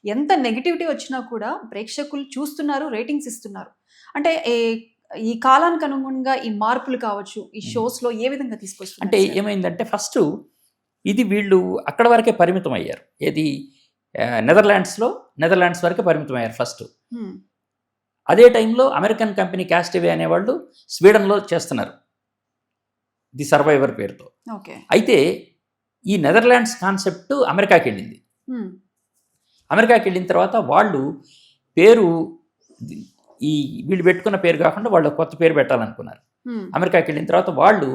ఎంత నెగటివిటీ వచ్చినా కూడా ప్రేక్షకులు చూస్తున్నారు, రేటింగ్స్ ఇస్తున్నారు. అంటే ఈ కాలానికి అనుగుణంగా ఈ మార్పులు కావచ్చు, ఈ షోస్‌లో ఏ విధంగా తీసుకొస్తున్నారు అంటే సార్? ఏమైందంటే ఫస్టు ఇది వీళ్ళు అక్కడ వరకే పరిమితం అయ్యారు. ఏది నెదర్లాండ్స్ వరకే పరిమితం అయ్యారు ఫస్ట్. హ్మ్. అదే టైంలో అమెరికన్ కంపెనీ క్యాస్టివే అనేవాళ్ళు స్వీడన్లో చేస్తున్నారు ది సర్వైవర్ పేరుతో. ఓకే. అయితే ఈ నెదర్లాండ్స్ కాన్సెప్ట్ అమెరికాకి వెళ్ళింది. హ్మ్. అమెరికాకి వెళ్ళిన తర్వాత వాళ్ళు పేరు ఈ వీళ్ళు పెట్టుకున్న పేరు కాకుండా వాళ్ళు కొత్త పేరు పెట్టాలనుకున్నారు. హ్మ్. అమెరికాకి వెళ్ళిన తర్వాత వాళ్ళు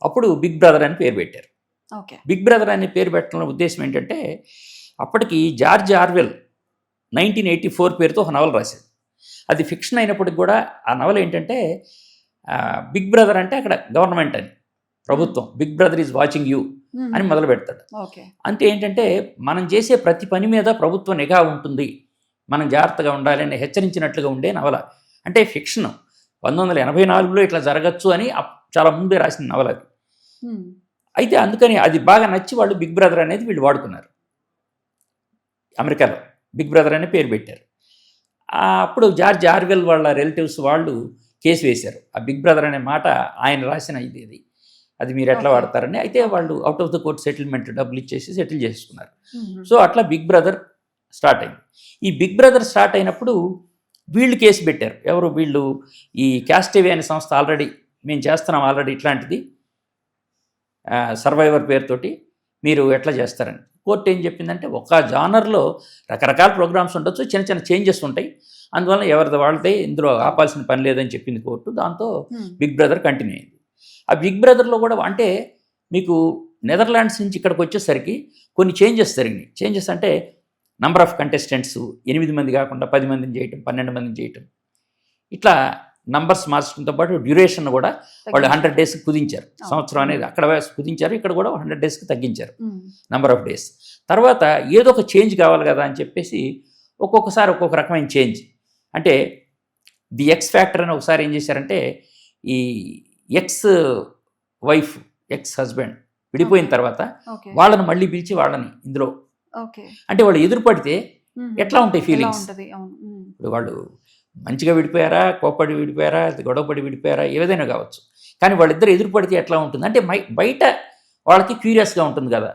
అప్పుడు బిగ్ బ్రదర్ అని పేరు పెట్టారు. ఓకే. బిగ్ బ్రదర్ అనే పేరు పెట్టడం ఉద్దేశం ఏంటంటే అప్పటికి జార్జ్ ఆర్వెల్ 1984 పేరుతో ఒక నవల రాశాడు. అది ఫిక్షన్ అయినప్పటికి కూడా ఆ నవల ఏంటంటే బిగ్ బ్రదర్ అంటే అక్కడ గవర్నమెంట్ అని, ప్రభుత్వం, big brother is watching you అని మొదలు పెడతాడు. ఓకే. అంటే ఏంటంటే మనం చేసే ప్రతి పని మీద ప్రభుత్వ నిఘా ఉంటుంది, మనం జాగ్రత్తగా ఉండాలి అని హెచ్చరించినట్లుగా ఉండే నవల. అంటే ఫిక్షన్ 1984లో ఇట్లా జరగచ్చు అని చాలా ముందే రాసిన నవల అది. అయితే అందుకని అది బాగా నచ్చి వాళ్ళు బిగ్ బ్రదర్ అనేది వీళ్ళు వాడుకున్నారు. అమెరికాలో బిగ్ బ్రదర్ అనే పేరు పెట్టారు. అప్పుడు జార్జ్ ఆర్వెల్ వాళ్ళ రిలేటివ్స్ వాళ్ళు కేసు వేశారు. ఆ బిగ్ బ్రదర్ అనే మాట ఆయన రాసిన ఇది అది మీరు ఎట్లా వాడతారని. అయితే వాళ్ళు out of the court settlement డబ్బులు ఇచ్చేసి సెటిల్ చేసుకున్నారు. సో అట్లా బిగ్ బ్రదర్ స్టార్ట్ అయింది. ఈ బిగ్ బ్రదర్ స్టార్ట్ అయినప్పుడు వీళ్ళు కేసు పెట్టారు. ఎవరు? వీళ్ళు ఈ క్యాస్టివే అనే సంస్థ ఆల్రెడీ మేము చేస్తున్నాం ఆల్రెడీ ఇట్లాంటిది సర్వైవర్ పేరుతోటి, మీరు ఎట్లా చేస్తారని. కోర్టు ఏం చెప్పిందంటే ఒక జానర్లో రకరకాల ప్రోగ్రామ్స్ ఉండొచ్చు, చిన్న చిన్న చేంజెస్ ఉంటాయి, అందువల్ల ఎవరిది వాళ్ళదే ఇందులో ఆపాల్సిన పని లేదని చెప్పింది కోర్టు. దాంతో బిగ్ బ్రదర్ కంటిన్యూ అయింది. ఆ బిగ్ బ్రదర్లో కూడా అంటే మీకు నెదర్లాండ్స్ నుంచి ఇక్కడికి వచ్చేసరికి కొన్ని చేంజెస్ జరిగినాయి. చేంజెస్ అంటే నంబర్ ఆఫ్ కంటెస్టెంట్స్ 8 మంది కాకుండా 10 మందిని చేయటం, 12 మందిని చేయటం, ఇట్లా నంబర్స్ మార్చడంతో పాటు డ్యూరేషన్ కూడా వాళ్ళు 100 డేస్కి కుదించారు. సంవత్సరం అనేది అక్కడ కుదించారు, ఇక్కడ కూడా 100 డేస్కి తగ్గించారు నంబర్ ఆఫ్ డేస్. తర్వాత ఏదో ఒక చేంజ్ కావాలి కదా అని చెప్పేసి ఒక్కొక్కసారి ఒక్కొక్క రకమైన చేంజ్. అంటే ది ఎక్స్ ఫ్యాక్టర్ అని ఒకసారి ఏం చేశారంటే ఈ ఎక్స్ వైఫ్ ఎక్స్ హస్బెండ్ విడిపోయిన తర్వాత వాళ్ళని మళ్ళీ పిలిచి వాళ్ళని ఇందులో అంటే వాళ్ళు ఎదురుపడితే ఎట్లా ఉంటాయి ఫీలింగ్స్. ఇప్పుడు వాళ్ళు మంచిగా విడిపోయారా, కోప్పడి విడిపోయారా, గొడవపడి విడిపోయారా, ఏదైనా కావచ్చు, కానీ వాళ్ళిద్దరు ఎదురుపడితే ఎట్లా ఉంటుంది అంటే బయట వాళ్ళకి క్యూరియస్గా ఉంటుంది కదా,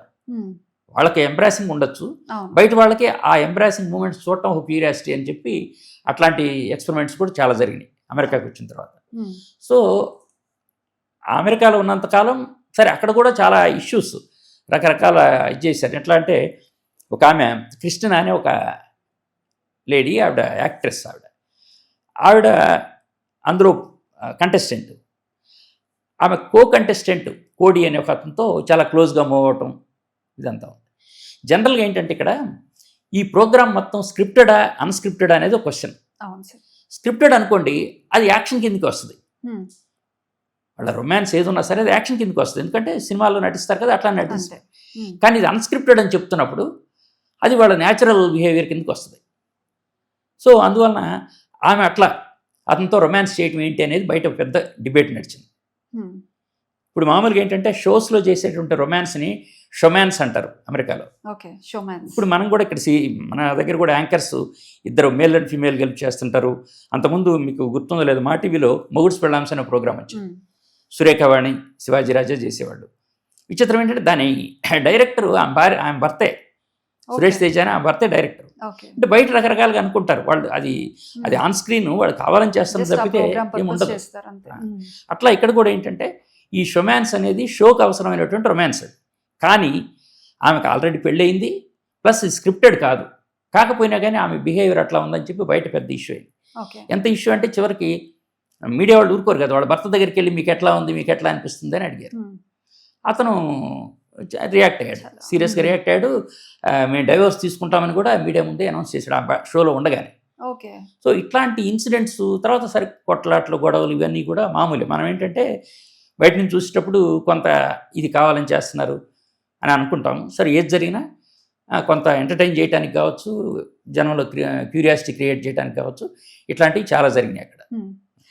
వాళ్ళకి ఎంబ్రాసింగ్ ఉండొచ్చు, బయట వాళ్ళకి ఆ ఎంబ్రాసింగ్ మూమెంట్స్ చూడటం ఒక క్యూరియాసిటీ అని చెప్పి అట్లాంటి ఎక్స్పెరిమెంట్స్ కూడా చాలా జరిగినాయి అమెరికాకి వచ్చిన తర్వాత. సో అమెరికాలో ఉన్నంతకాలం సరే అక్కడ కూడా చాలా ఇష్యూస్ రకరకాల ఇది చేశారు. ఎట్లా అంటే ఒక ఆమె క్రిస్టినా అనే ఒక లేడీ, ఆవిడ యాక్ట్రెస్, ఆవిడ అందులో కంటెస్టెంట్, ఆమె కంటెస్టెంట్ కోడి అనే ఒక అతనితో చాలా క్లోజ్గా మూవ్ అవటం ఇదంతా ఉంది. జనరల్గా ఏంటంటే ఇక్కడ ఈ ప్రోగ్రామ్ మొత్తం స్క్రిప్టెడా అన్స్క్రిప్టెడా అనేది ఒక క్వశ్చన్. స్క్రిప్టెడ్ అనుకోండి అది యాక్షన్ కిందకి వస్తుంది, వాళ్ళ రొమాన్స్ ఏది ఉన్నా సరే అది యాక్షన్ కిందకి వస్తుంది, ఎందుకంటే సినిమాల్లో నటిస్తారు కదా అట్లా నటిస్తారు. కానీ ఇది అన్స్క్రిప్టెడ్ అని చెప్తున్నప్పుడు అది వాళ్ళ న్యాచురల్ బిహేవియర్ కిందకి వస్తుంది. సో అందువలన ఆమె అట్లా అతనితో రొమాన్స్ చేయటం ఏంటి అనేది బయట పెద్ద డిబేట్ నడిచింది. ఇప్పుడు మామూలుగా ఏంటంటే షోస్లో చేసేటువంటి రొమాన్స్ని షొమాన్స్ అంటారు అమెరికాలో. ఇప్పుడు మనం కూడా ఇక్కడ మన దగ్గర కూడా యాంకర్స్ ఇద్దరు మేల్ అండ్ ఫీమేల్ కలిపి చేస్తుంటారు. అంతకుముందు మీకు గుర్తుందో లేదు, మా టీవీలో మొగుడ్స్ పెళ్ళాంస్ అనే ప్రోగ్రామ్ వచ్చింది, సురేఖవాణి శివాజీరాజా చేసేవాళ్ళు. విచిత్రం ఏంటంటే దాని డైరెక్టర్ ఆమె భర్తే, సురేష్ తేజ అని ఆ భర్తే డైరెక్టర్. అంటే బయట రకరకాలుగా అనుకుంటారు వాళ్ళు, అది ఆన్ స్క్రీన్ వాళ్ళు కావాలని చేస్తారు తప్పితే ఏముండదు. అట్లా ఇక్కడ కూడా ఏంటంటే ఈ షొమాన్స్ అనేది షోకి అవసరమైనటువంటి రొమాన్స్ అది. కానీ ఆమెకు ఆల్రెడీ పెళ్ళయింది, ప్లస్ స్క్రిప్టెడ్ కాదు, కాకపోయినా కానీ ఆమె బిహేవియర్ అట్లా ఉందని చెప్పి బయట పెద్ద ఇష్యూ అయింది. ఎంత ఇష్యూ అంటే చివరికి మీడియా వాళ్ళు ఊరుకోరు కదా, వాళ్ళ భర్త దగ్గరికి వెళ్ళి మీకు ఎట్లా ఉంది, మీకు ఎట్లా అనిపిస్తుంది అని అడిగారు. అతను రియాక్ట్ అయ్యాడు, సీరియస్గా రియాక్ట్ అయ్యాడు. మేము డైవర్స్ తీసుకుంటామని కూడా మీడియా ముందే అనౌన్స్ చేశాడు ఆ షోలో ఉండగానే. సో ఇట్లాంటి ఇన్సిడెంట్స్ తర్వాత సరే కొట్లాట్లు గొడవలు ఇవన్నీ కూడా మామూలే. మనం ఏంటంటే బయట నుంచి చూసేటప్పుడు కొంత ఇది కావాలని చేస్తున్నారు అని అనుకుంటాం. సరే ఏది జరిగినా కొంత ఎంటర్టైన్ చేయడానికి కావచ్చు, జనంలో క్యూరియాసిటీ క్రియేట్ చేయడానికి కావచ్చు, ఇట్లాంటివి చాలా జరిగినాయి అక్కడ.